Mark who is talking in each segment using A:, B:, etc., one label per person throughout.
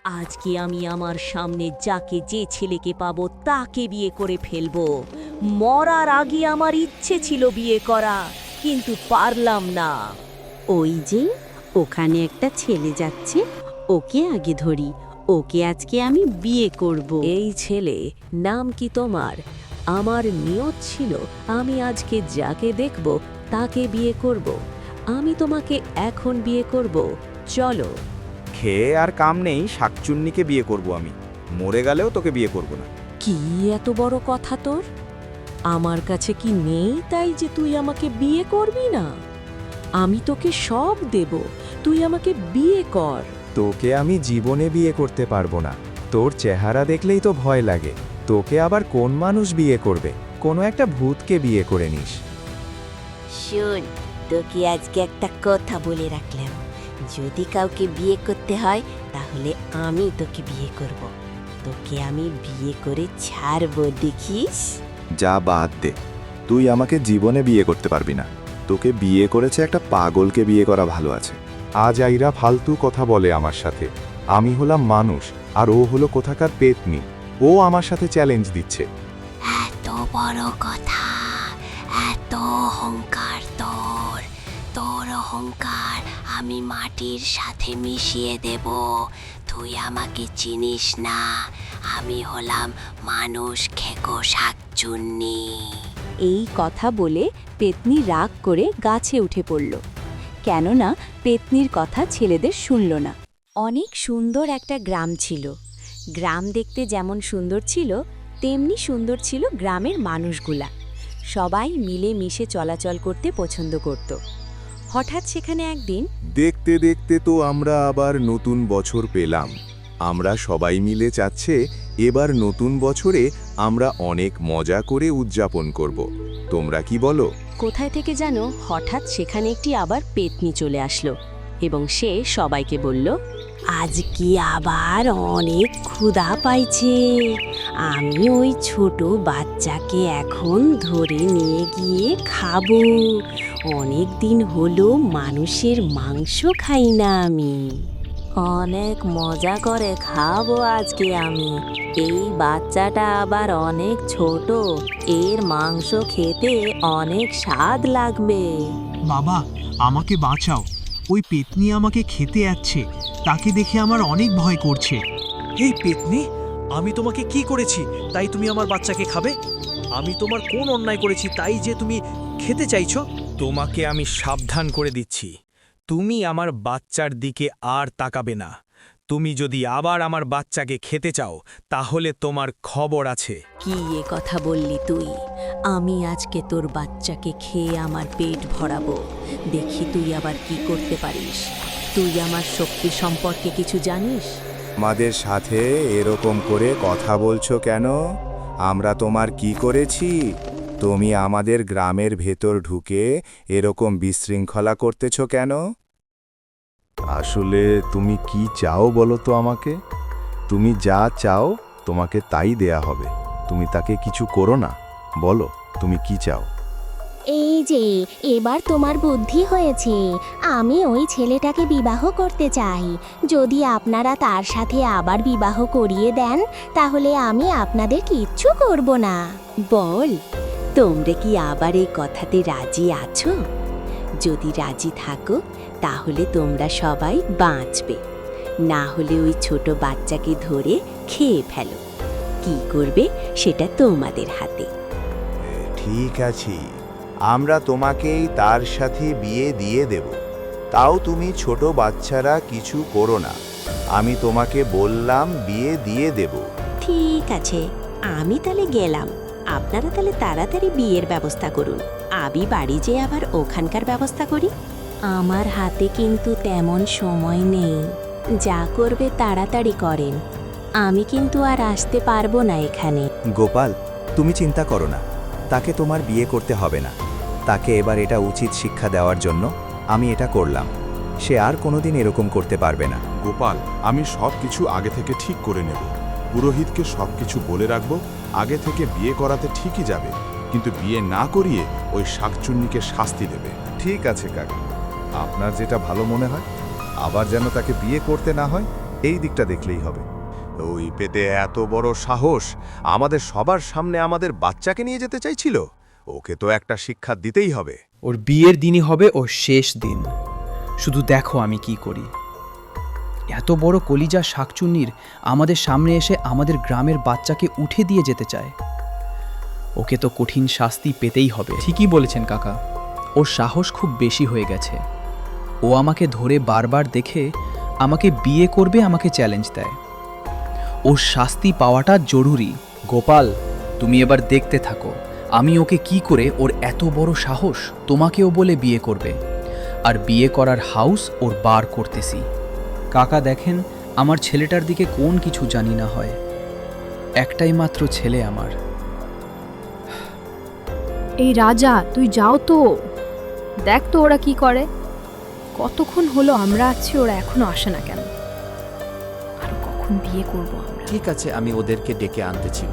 A: আজকে আমি আমার সামনে যাকে যে ছেলেকে পাবো তাকে বিয়ে করে ফেলবো। মরার আগে আমার ইচ্ছে ছিল বিয়ে করা, কিন্তু পারলাম না।
B: ওই যে ওখানে একটা ছেলে যাচ্ছে, ওকে আগে ধরি। ওকে আজকে আমি বিয়ে করব।
A: এই ছেলে নাম কি তোমার? আমার নিয়ত ছিল আমি আজকে যাকে দেখব তাকে বিয়ে করব। আমি তোমাকে এখন বিয়ে করব, চলো।
C: খেয়ে আর কাম নেই, শাকচুন্নিকে বিয়ে করব আমি। মরে গেলেও তোকে বিয়ে করব না।
A: কি এত বড় কথা তোর? আমার কাছে কি নেই তাই যে তুই আমাকে বিয়ে করবি না? আমি তোকে সব দেব, তুই আমাকে বিয়ে কর।
D: তোকে আমি জীবনে বিয়ে করতে পারবো না। তোর চেহারা দেখলেই তো ভয় লাগে। তোকে আবার কোন মানুষ বিয়ে করবে? কোনো একটা ভূতকে বিয়ে করে নিস।
B: শোন, তোকে আজকে একটা কথা বলে রাখলাম। যদি কাউকে বিয়ে করতে হয় তাহলে আমি তোকে বিয়ে করব। তোকে আমি বিয়ে করে ছাড়বো, দেখিস।
E: যা বাদ দে, তুই আমাকে জীবনে বিয়ে করতে পারবি না। তোকে বিয়ে করেছে একটা পাগলকে বিয়ে করা ভালো আছে।
D: আজ আইরা ফালতু কথা বলে আমার সাথে। আমি হলাম মানুষ আর ও হলো কোথাকার পেতনি। ও আমার সাথে চ্যালেঞ্জ দিচ্ছে।
B: এত বড় কথা, এত অহংকার তোর। তোর অহংকার আমি মাটির সাথে মিশিয়ে দেব। তুই আমাকে চিনিস না। আমি হলাম মানুষ খেকো শাকচুন্নি।
A: এই কথা বলে পেতনি রাগ করে গাছে উঠে পড়ল, কেননা পেতনির কথা ছেলেদের শুনল না। অনেক সুন্দর একটা গ্রাম ছিল। গ্রাম দেখতে যেমন সুন্দর ছিল, তেমনি সুন্দর ছিল গ্রামের মানুষগুলা। সবাই মিলে মিশে চলাচল করতে পছন্দ করত। হঠাৎ সেখানে একদিন
E: দেখতে দেখতে তো আমরা আবার নতুন বছর পেলাম। আমরা সবাই মিলে চাচ্ছে এবার নতুন বছরে আমরা অনেক মজা করে উদযাপন করব। তোমরা কি বলো?
A: কোথায় থেকে যেন হঠাৎ সেখানে একটি আবার পেতনি চলে আসলো এবং সে সবাইকে বলল,
B: আজ কি আবার অনেক ক্ষুধা পাইছে। আমি ওই ছোট বাচ্চাকে এখন ধরে নিয়ে গিয়ে খাবো। অনেক দিন হলো মানুষের মাংস খাই না আমি।
A: অনেক মজা করে খাবো আজকে আমি। এই বাচ্চাটা আবার অনেক ছোট, এর মাংস খেতে অনেক স্বাদ লাগবে।
F: বাবা, আমাকে বাঁচাও। ওই পেতনি আমাকে খেতে যাচ্ছে, তাকে দেখে আমার অনেক ভয় করছে।
G: এই পেতনি, আমি তোমাকে কি করেছি তাই তুমি আমার বাচ্চাকে খাবে? আমি তোমার কোন অন্যায় করেছি তাই যে তুমি খেতে চাইছো?
C: তোমাকে আমি সাবধান করে দিচ্ছি, তুমি আমার বাচ্চার দিকে আর তাকাবে না। তুমি যদি আবার আমার বাচ্চাকে খেতে চাও তাহলে তোমার খবর আছে।
A: কি এ কথা বললি তুই? আমি আজকে তোর বাচ্চাকে খেয়ে আমার পেট ভরাবো। দেখি তুই আবার কি করতে পারিস। তুই আমার শক্তি সম্পর্কে কিছু জানিস?
D: আমাদের সাথে এরকম করে কথা বলছো কেন? আমরা তোমার কি করেছি? তুমি আমাদের গ্রামের ভেতর ঢুকে এরকম বিশৃঙ্খলা করতেছো কেন? আসলে তুমি কি চাও বলো তো আমাকে? তুমি যা চাও তোমাকে তাই দেয়া হবে। তুমি তাকে কিছু করো না। বলো তুমি কি চাও?
H: এই যে এবার তোমার বুদ্ধি হয়েছে। আমি ওই ছেলেটাকে বিবাহ করতে চাই। যদি আপনারা তার সাথে আবার বিবাহ করিয়ে দেন তাহলে আমি আপনাদের কিচ্ছু করব না।
B: বল, তোমরা কি আবার এই কথাতে রাজি আছো? যদি রাজি থাকো তাহলে তোমরা সবাই বাঁচবে, না হলে ওই ছোট বাচ্চাকে ধরে খেয়ে ফেলো। কি করবে সেটা তোমাদের হাতে।
D: ঠিক আছে, আমরা তোমাকেই তার সাথে বিয়ে দিয়ে দেব। তাও তুমি ছোট বাচ্চারা কিছু করো না। আমি তোমাকে বললাম বিয়ে দিয়ে দেব।
B: ঠিক আছে, আমি তাহলে গেলাম। আপনারা তাহলে তাড়াতাড়ি বিয়ের ব্যবস্থা করুন। আমি বাড়ি যেয়ে আবার ওখানকার ব্যবস্থা করি। আমার হাতে কিন্তু তেমন সময় নেই। যা করবে তাড়াতাড়ি করেন। আমি কিন্তু আর আসতে পারবো না এখানে।
D: গোপাল, তুমি চিন্তা করো না। তাকে তোমার বিয়ে করতে হবে না। তাকে এবার এটা উচিত শিক্ষা দেওয়ার জন্য আমি এটা করলাম। সে আর কোনোদিন এরকম করতে পারবে না।
E: গোপাল, আমি সব কিছু আগে থেকে ঠিক করে নেব। পুরোহিতকে সব কিছু বলে রাখবো। আগে থেকে বিয়ে করাতে ঠিকই যাবে, কিন্তু বিয়ে না করিয়ে ওই শাকচুন্নিকে শাস্তি দেবে।
D: ঠিক আছে কাকা, আপনার যেটা ভালো মনে হয়। আবার যেন তাকে বিয়ে করতে না হয়
E: এই দিকটা দেখলেই হবে। ওই পেতে এত বড় সাহস আমাদের সবার সামনে আমাদের বাচ্চাকে নিয়ে যেতে চাইছিল। ওকে তো একটা শিক্ষা দিতেই হবে।
I: ওর বিয়ের দিনই হবে ওর শেষ দিন। শুধু দেখো আমি কি করি। এত বড় কলিজা শাকচুন্নির আমাদের সামনে এসে আমাদের গ্রামের বাচ্চাকে উঠে দিয়ে যেতে চায়। ওকে তো কঠিন শাস্তি পেতেই হবে। ঠিকই বলেছেন কাকা, ওর সাহস খুব বেশি হয়ে গেছে। ও আমাকে ধরে বারবার দেখে আমাকে বিয়ে করবে, আমাকে চ্যালেঞ্জ দেয়। ওর শাস্তি পাওয়াটা জরুরি। গোপাল, তুমি এবার দেখতে থাকো আমি ওকে কি করে ওর এত বড় সাহস তোমাকেও বলে বিয়ে করবে, আর বিয়ে করার হাউস ওর বার করতেছি। কাকা দেখেন, আমার ছেলেটার দিকে কোন কিছু জানি না হয়। একটাই মাত্র ছেলে আমার।
J: এই রাজা, তুই যাও তো, দেখ তো ওরা কি করে। কতক্ষণ হলো আমরা আছি, ওরা এখনো আসে না কেন? আর কখন বিয়ে করব আমরা?
K: ঠিক আছে, আমি ওদেরকে ডেকে আনতেছিল।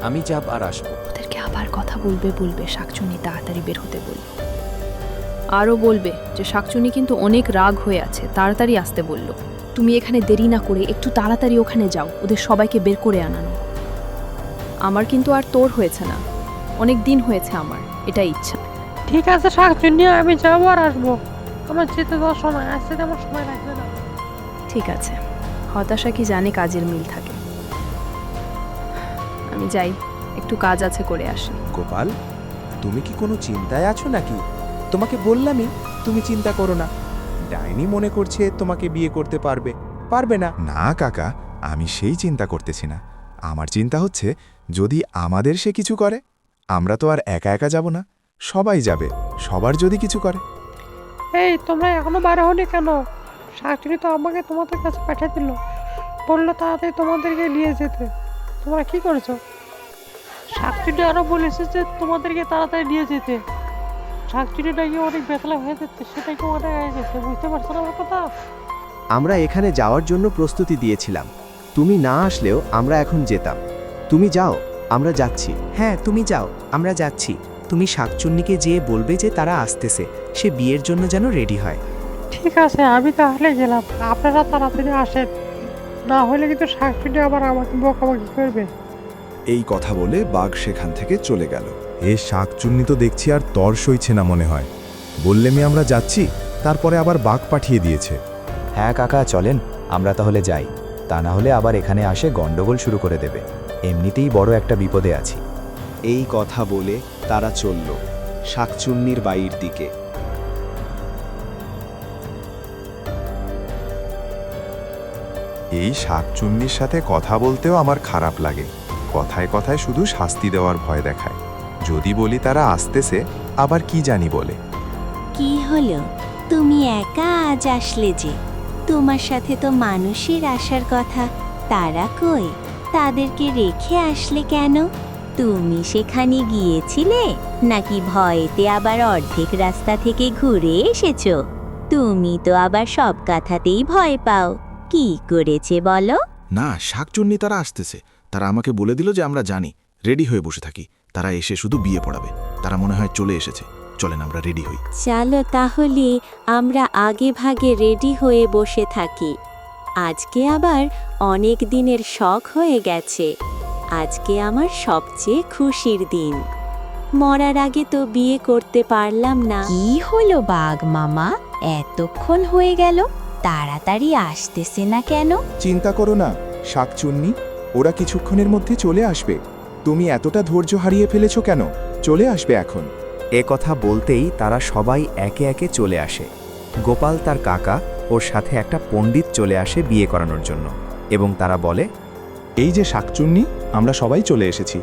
K: আমি যাব আর আসবো।
J: ওদেরকে আবার কথা বলবে শাকচুনি তাড়াতাড়ি বের হতে বলল। আরও বলবে যে শাকচুনি কিন্তু অনেক রাগ হয়ে আছে, তাড়াতাড়ি আসতে বলল। তুমি এখানে দেরি না করে একটু তাড়াতাড়ি ওখানে যাও, ওদের সবাইকে বের করে আনানো। আমার কিন্তু আর তোর হয়েছে না, অনেক দিন হয়েছে আমার, এটা ইচ্ছা।
L: ঠিক আছে শাকচুন্নি, আমি যাবো আর আসবো। আমার যেতে দেওয়ার সময় আসতে তেমন সময় লাগবে না।
J: ঠিক আছে, হতাশা কি জানে কাজের মিল থাকে। আমি যাই, একটু কাজ আছে, করে আসি।
M: গোপাল, তুমি কি কোনো চিন্তায় আছো নাকি? তোমাকে বললামই তুমি চিন্তা করো না। ডাইনি মনে করছে তোমাকে বিয়ে করতে পারবে, পারবে না।
E: না কাকা, আমি সেই চিন্তা করতেছি না। আমার চিন্তা হচ্ছে যদি আমাদের সে কিছু করে, আমরা তো আর একা একা যাব না, সবাই যাবে। সবার যদি কিছু করে।
L: এই, তোমরা এখনো বার হওনি কেন? শাকচুনি তো আমাকে তোমাদের কাছে পাঠিয়ে দিল, বললো তাড়াতাড়ি তোমাদেরকে নিয়ে যেতে। তোমরা কি করেছো? শাকচুনি আরো বলেছে যে তোমাদেরকে তাড়াতাড়ি নিয়ে যেতে। শাকচুনি নাকি অনেক বেতলা হয়ে যাচ্ছে, সেটাই কি অনেক হয়ে গেছে, বুঝতে পারছো না আমার কথা?
M: আমরা এখানে যাওয়ার জন্য প্রস্তুতি দিয়েছিলাম। তুমি না আসলেও আমরা এখন যেতাম। তুমি যাও, আমরা যাচ্ছি।
N: হ্যাঁ, তুমি যাও, আমরা যাচ্ছি। তুমি শাকচুন্নিকে যেয়ে বলবে যে তারা আসতেছে, সে বিয়ের জন্য যেন রেডি হয়।
L: ঠিক আছে, আমি তাহলে গেলাম। আপনারা তাড়াতাড়ি আসেন, না হলে কিন্তু শাকচুনি আবার আমাকে বকাবকি করবে।
E: এই কথা বলে বাঘ সেখান থেকে চলে গেল। এ শাকচুন্নি তো দেখছি আর তর সইছে না মনে হয়। বললেমি আমরা যাচ্ছি, তারপরে আবার বাঘ পাঠিয়ে দিয়েছে।
O: হ্যাঁ কাকা, চলেন আমরা তাহলে যাই। তা না হলে আবার এখানে আসে গন্ডগোল শুরু করে দেবে। এমনিতেই বড় একটা বিপদে আছি।
M: এই কথা বলে তারা চলল শাকচুন্নির বাড়ির দিকে।
E: এই শাকচুন্নির সাথে কথা বলতেও আমার খারাপ লাগে। কথায় কথায় শুধু শাস্তি দেওয়ার ভয় দেখায়। যদি বলি তারা আসতেছে, আবার কি জানি বলে।
A: কি হলো, তুমি একা আজ আসলে যে? তোমার সাথে তো মানুষের আসার কথা, তারা কই? তাদেরকে রেখে আসলে কেন? তুমি সেখানে গিয়েছিলে নাকি ভয়েতে আবার অর্ধেক রাস্তা থেকে ঘুরে এসেছো? তুমি তো আবার সব কথাতেই ভয় পাও, কি করেছে বলো?
P: না, শাকচুন্নি তারা আসতেছে। তারা আমাকে বলে দিল যে আমরা জানি, রেডি হয়ে বসে থাকি। তারা এসে শুধু বিয়ে পড়াবে। তারা মনে হয় চলে এসেছে। চলেন আমরা রেডি হই।
A: চলো তাহলে আমরা আগে ভাগে রেডি হয়ে বসে থাকি। আজকে আবার অনেক দিনের শখ হয়ে গেছে। আজকে আমার সবচেয়ে খুশির দিন। মরার আগে তো বিয়ে করতে পারলাম না।
B: কি হলো বাঘ মামা, এতক্ষণ হয়ে গেল, তাড়াতাড়ি আসতেছে না কেন?
E: চিন্তা করো না শাকচুন্নি, ওরা কিছুক্ষণের মধ্যে চলে আসবে। তুমি এতটা ধৈর্য হারিয়ে ফেলেছো কেন? চলে আসবে এখন।
O: এ কথা বলতেই তারা সবাই একে একে চলে আসে। গোপাল তার কাকা ওর সাথে একটা পণ্ডিত চলে আসে বিয়ে করানোর জন্য, এবং তারা বলে,
E: এই যে শাকচুন্নি, আমরা সবাই চলে এসেছি।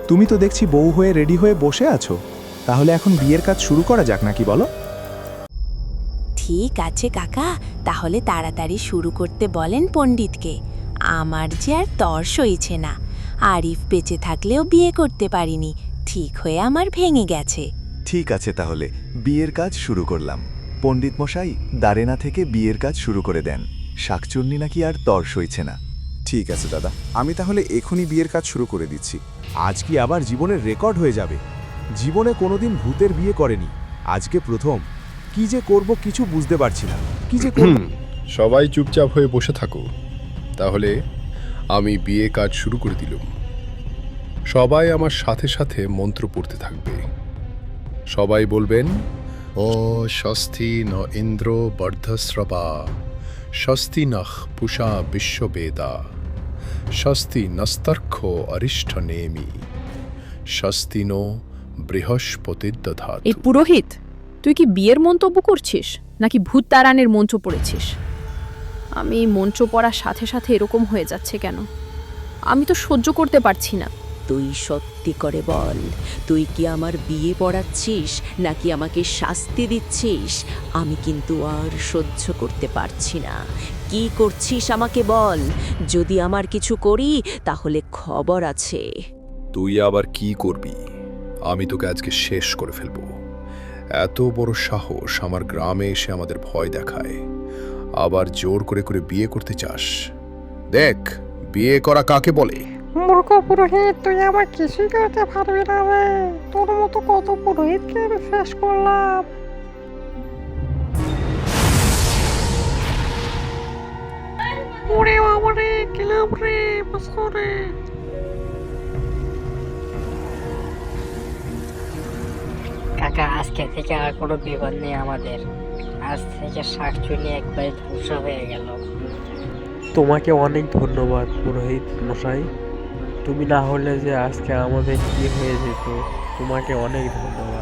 E: তুমি তো দেখছি বউ হয়ে রেডি হয়ে বসে আছো। তাহলে এখন বিয়ের কাজ শুরু করা যাক নাকি বলো?
B: ঠিক আছে কাকা, তাহলে তাড়াতাড়ি শুরু করতে বলেন পণ্ডিতকে। আমার যে আর তর সইছে না। আরিফ বেঁচে থাকলেও বিয়ে করতে পারিনি, ঠিক হয়ে আমার ভেঙে গেছে।
D: ঠিক আছে, তাহলে বিয়ের কাজ শুরু করলাম। পণ্ডিত মশাই, দাঁড়ে না থেকে বিয়ের কাজ শুরু করে দেন। শাকচুন্নি নাকি আর তর সইছে না।
E: ঠিক আছে দাদা, আমি তাহলে এখনই বিয়ের কাজ শুরু করে দিচ্ছি। আজ কি আবার জীবনের রেকর্ড হয়ে যাবে? জীবনে কোনোদিন ভূতের বিয়ে করেনি, আজকে প্রথম। কি যে করব কিছু বুঝতে পারছি না। কি যে করব?
Q: সবাই চুপচাপ হয়ে বসে থাকো, তাহলে আমি বিয়ে কাজ শুরু করে দিলাম। সবাই আমার সাথে সাথে মন্ত্র পড়তে থাকবে। সবাই বলবেন, ও স্বস্তি ন ইন্দ্র বর্ধস্রবা, স্বস্তি নঃ পুষা বিশ্ববেদা, স্বস্তি নস্তর্ক্ষ অরিষ্ঠ নেমি, স্বস্তি নো বৃহস্পতির্দধাতু।
J: এই পুরোহিত, তুই কি বিয়ের মন্তব্য করছিস নাকি ভূত তাড়ানের মন্ত্র পড়েছিস? আমি মন্ত্র পড়ার সাথে সাথে এরকম হয়ে যাচ্ছে কেন? আমি তো সহ্য করতে পারছি না।
B: তুই সত্যি করে বল, তুই কি আমার বিয়ে পড়াচ্ছিস নাকি আমাকে শাস্তি দিচ্ছিস? আমি কিন্তু আর সহ্য করতে পারছি না। কি করছিস আমাকে বল, যদি আমার কিছু করি তাহলে খবর আছে।
Q: তুই আবার কি করবি? আমি তোকে আজকে শেষ করে ফেলবো। এত বড় সাহস আমার গ্রামে এসে আমাদের ভয় দেখায়, আবার জোর করে করে বিয়ে করতে চাস? দেখ, বিয়ে করা কাকে বলে।
L: মূর্খ পুরোহিত, তুই আমার কিছুই করতে পারবি না রে। তোর মতো কত পুরোহিতকে আমি শেষ করলাম। ওরে বাবা রে, গেলাম রে বছরে।
R: কাকা, আজকে থেকে আর কোনো বিপদ নেই আমাদের। আজ থেকে শাকচুনি একবারে ধ্বংস হয়ে গেল।
L: তোমাকে অনেক ধন্যবাদ পুরোহিত মশাই। তুমি না হলে যে আজকে আমাদের কি হয়ে যেত। তোমাকে অনেক ধন্যবাদ।